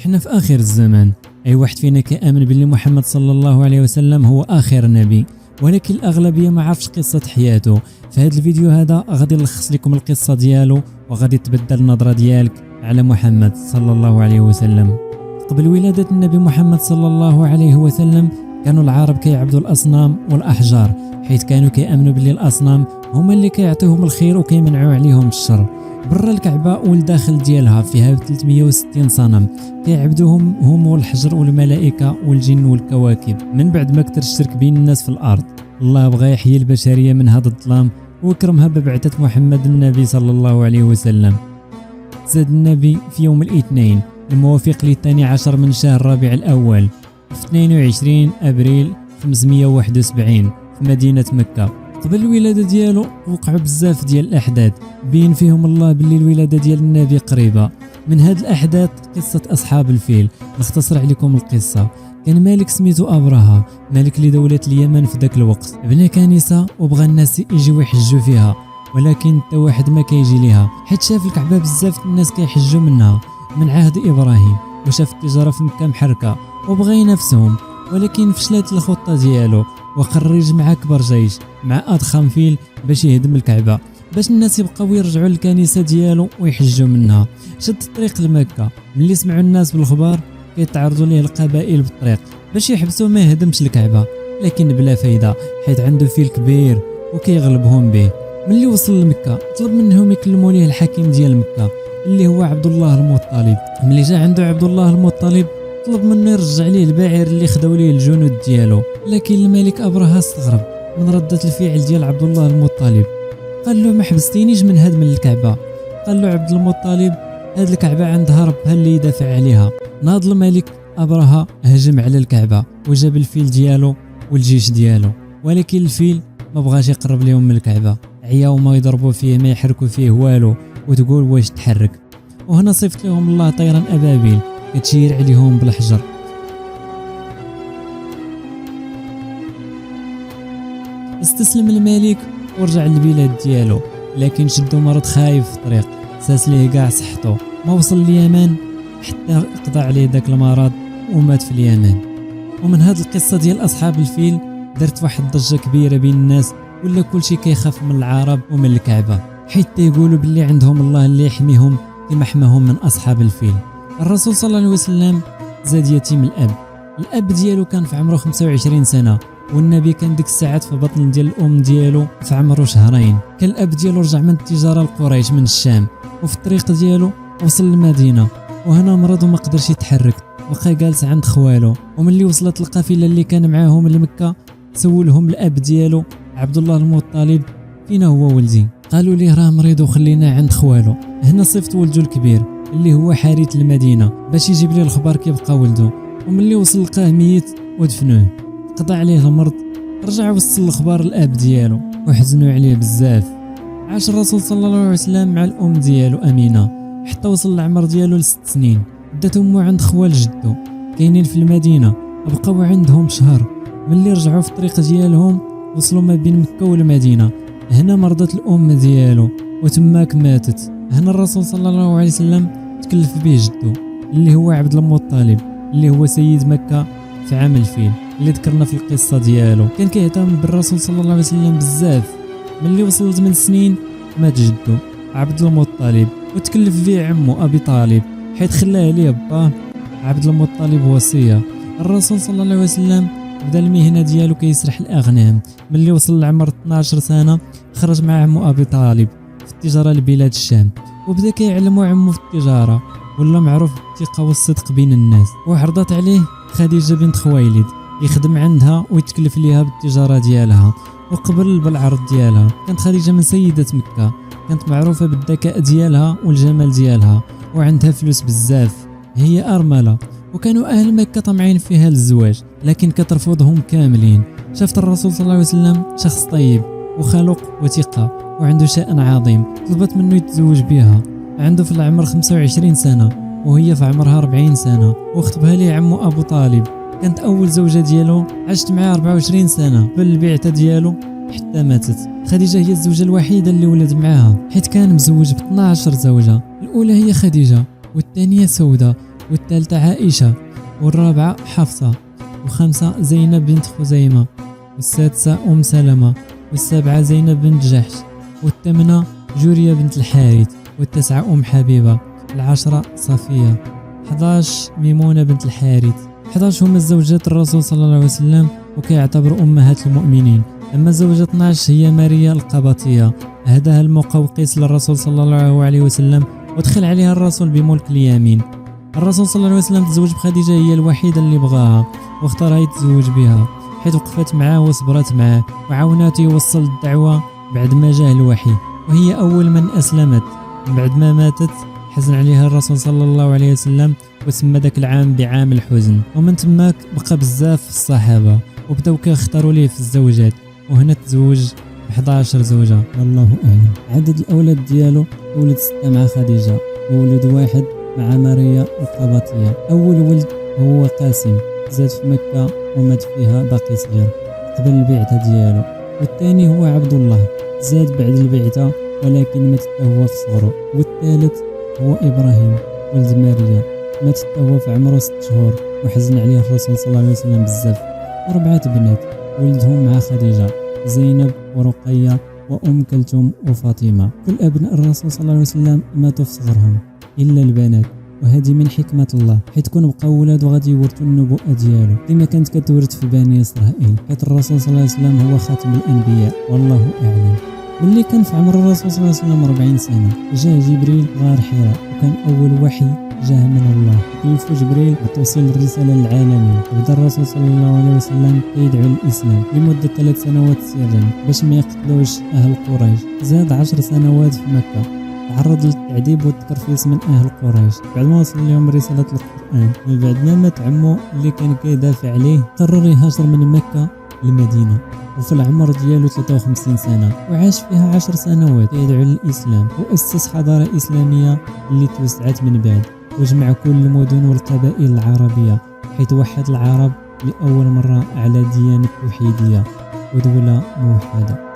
حنا في آخر الزمان، أي واحد فينا كآمن باللي محمد صلى الله عليه وسلم هو آخر نبي، ولكن الأغلبية ما عرفش قصة حياته. في هذا الفيديو هذا غادي نلخص لكم القصة ديالو، وغادي تبدل النظرة ديالك على محمد صلى الله عليه وسلم. قبل ولادة النبي محمد صلى الله عليه وسلم كانوا العرب كيعبدوا الأصنام والأحجار، حيث كانوا كيأمنوا باللي الأصنام هما اللي كيعطيوهم الخير وكيمنعوا عليهم الشر. برا الكعبة والداخل ديالها فيها 360 صنم كيعبدوهم هم والحجر والملائكة والجن والكواكب. من بعد ما كثر الشرك بين الناس في الأرض، الله بغى يحيي البشرية من هذا الظلام وكرمها ببعثة محمد النبي صلى الله عليه وسلم. زاد النبي في يوم الاثنين الموافق للثاني عشر من شهر ربيع الأول في 22 أبريل 571 في مدينة مكة. قبل الولادة ديالو وقعوا بزاف ديال الأحداث بين فيهم الله باللي الولادة ديال النبي قريبة. من هاد الأحداث قصة أصحاب الفيل، نختصر عليكم القصة. كان ملك سميتو أبرهة، ملك لدولة اليمن في ذاك الوقت، بنى كنيسة وبغى الناس يجيو يحجوا فيها، ولكن حتى واحد ما كيجي ليها، حيت شاف الكعبة بزاف الناس كيحجوا منها من عهد إبراهيم، وشاف التجارة في مكة محركة وبغى ينافسهم، ولكن فشلت الخطة ديالو وقرر يجمع أكبر جيش مع أضخم فيل باش يهدم الكعبة، باش الناس يبقاو يرجعوا للكنيسة ديالو ويحجوا منها. شد الطريق لمكة، ملي سمعوا الناس بالخبر كيتعرضوا ليه القبائل بالطريق باش يحبسوا ما يهدمش الكعبة، لكن بلا فايدة حيت عنده فيل كبير وكيغلبهم به. ملي وصل لمكة طلب منهم يكلموا ليه الحاكم ديال مكة اللي هو عبد الله المطلب. ملي جا عنده عبد الله المطلب طلب منه يرجع ليه البعير اللي خداو ليه الجنود ديالو، لكن الملك أبرهة استغرب من ردة الفعل ديال عبد الله المطلب. قال له ما حبستينيش من هدم الكعبة. قال له عبد المطلب هاد الكعبة عندها ربها اللي يدافع عليها. ناض الملك أبرهة هجم على الكعبة وجاب الفيل ديالو والجيش ديالو، ولكن الفيل ما بغاش يقرب لهم من الكعبة، عياو ما يضربوا فيه ما يحركوا فيه والو، وتقول واش تحرك. وهنا صيفط لهم الله طيرا أبابيل كتشير عليهم بالحجر. استسلم الملك ورجع للبلاد ديالو، لكن شدو مرض خايف في الطريق ساس ليه كاع صحته. ما وصل اليمن حتى قضى عليه داك المرض ومات في اليمن. ومن هاد القصة ديال أصحاب الفيل درت واحد الضجة كبيرة بين الناس، ولا كلشي كيخاف من العرب ومن الكعبة، حيت يقولوا باللي عندهم الله اللي يحميهم كما حماهم من أصحاب الفيل. الرسول صلى الله عليه وسلم زاد يتيم الأب ديالو كان في عمره 25 سنة، والنبي كان ديك الساعات في بطن ديال الأم ديالو في عمره شهرين. كان الأب ديالو رجع من التجارة لقريش من الشام، وفي الطريق ديالو وصل للمدينة، وهنا مرض وما قدرش يتحرك، بقى جالس عند خوالو. وملي وصلت القافلة اللي كان معاهم لمكة سولهم الأب ديالو عبد الله المطلب فين هو ولدي. قالوا ليه راه مريض وخلينا عند خوالو. هنا صيفط ولده الكبير اللي هو حارث المدينة باش يجيب ليه الخبر كيبقى ولده. وملي وصل لقاه ميت ودفنوه، قضى عليه المرض، رجع وصل الخبر الاب ديالو وحزنوا عليه بزاف. عاش الرسول صلى الله عليه وسلم مع الام ديالو امينه حتى وصل العمر ديالو ل6 سنين. بدات امه عند خوال جدو كاينين في المدينه، بقاو عندهم شهر. ملي رجعوا في الطريق ديالهم وصلوا ما بين مكه والمدينه، هنا مرضت الام ديالو وتماك ماتت. هنا الرسول صلى الله عليه وسلم تكلف به جدو اللي هو عبد المطلب اللي هو سيد مكة في عام الفيل اللي ذكرنا في القصة ديالو. كان كيهتم بالرسول صلى الله عليه وسلم بزاف. ملي وصل 8 سنين مات جدو عبد المطلب، وتكلف به عمو أبي طالب حيث خلاه ليه باه عبد المطلب وصية. الرسول صلى الله عليه وسلم بدا المهنة ديالو كيسرح الأغنام. ملي وصل لعمر 12 سنة خرج مع عمو أبي طالب في التجارة لبلاد الشام، وبدا كيعلمو عمو في التجارة، ولا معروف بالثقة والصدق بين الناس. وعرضت عليه خديجة بنت خويلد يخدم عندها ويتكلف ليها بالتجارة ديالها، وقبل بالعرض ديالها. كانت خديجة من سيدة مكة، كانت معروفة بالذكاء ديالها والجمال ديالها، وعندها فلوس بزاف. هي أرملة، وكانوا أهل مكة طمعين فيها للزواج، لكن كترفضهم كاملين. شافت الرسول صلى الله عليه وسلم شخص طيب وخلق وثقة وعنده شأن عظيم، طلبت منه يتزوج بها. عنده في العمر 25 سنة وهي في عمرها 40 سنة، وخطبها ليه عمو أبو طالب. كانت أول زوجة ديالو، عشت معاه 24 سنة بالبعثة ديالو حتى ماتت. خديجة هي الزوجة الوحيدة اللي ولد معاها، حيث كان مزوج ب 12 زوجة. الأولى هي خديجة والثانية سودة، والثالثة عائشة، والرابعة حفصة، والخامسة زينب بنت خزيمة، والسادسة أم سلمة، والسابعة زينب بنت جحش، والثامنة جورية بنت الحارث، والتاسعة أم حبيبة، العاشرة صفية، 11 ميمونة بنت الحارث. 11 هما زوجات الرسول صلى الله عليه وسلم وكيعتبروا أمهات المؤمنين. أما الزوجة 12 هي ماريا القبطية، أهداها المقوقس للرسول صلى الله عليه وسلم ودخل عليها الرسول بملك اليمين. الرسول صلى الله عليه وسلم تزوج بخديجة، هي الوحيدة اللي بغاها واختارها يتزوج بها، حيث وقفت معاه وصبرت معاه وعاونته يوصل الدعوة بعد ما جاء الوحي، وهي أول من أسلمت. بعد ما ماتت حزن عليها الرسول صلى الله عليه وسلم وسمى ذاك العام بعام الحزن، ومن تماك بقى بزاف الصحابة وبداو كيختاروا ليه في الزوجات، وهنا تزوج 11 زوجة والله أعلم. عدد الأولاد ديالو ولد 6 مع خديجة، وولد 1 مع ماريا القبطية. أول ولد هو قاسم، زاد في مكة ومات فيها باقي صغير قبل البعثة ديالو. والثاني هو عبد الله، زاد بعد البعثة ولكن مات هو في صغره. والثالث هو إبراهيم ولد ماريا، مات هو في عمره 6 شهور وحزن عليه الرسول صلى الله عليه وسلم بزاف. 4 بنات ولدهم مع خديجة، زينب ورقية وأم كلثوم وفاطمة. كل أبناء الرسول صلى الله عليه وسلم ماتوا في صغرهم إلا البنات، وهذه من حكمة الله، حيت كون بقاو ولاد وغادي يورثوا النبوءة ديالو كما كانت كتورث في بني إسرائيل، حيت الرسول صلى الله عليه وسلم هو خاتم الأنبياء والله أعلم. ملي كان في عمر الرسول صلى الله عليه وسلم 40 سنة جاء جبريل غار حراء، وكان أول وحي جاء من الله كيف جبريل توصل الرسالة للعالمين. وبدا الرسول صلى الله عليه وسلم يدعو للإسلام لمدة 3 سنوات سرا باش ما يقتلوش أهل قريش. زاد 10 سنوات في مكة، تعرض للتعذيب والتكرفيس من أهل قريش بعد ما وصل لهم رسالة القرآن. من بعد ما مات عمو اللي كان كيدافع عليه قرر يهاجر من مكة للمدينة، وفي العمر ديالو 53 سنة وعاش فيها 10 سنوات يدعو للإسلام، وأسس حضارة إسلامية اللي توسعت من بعد وجمع كل المدن والقبائل العربية، حيث وحد العرب لأول مرة على ديانة توحيدية ودولة موحدة.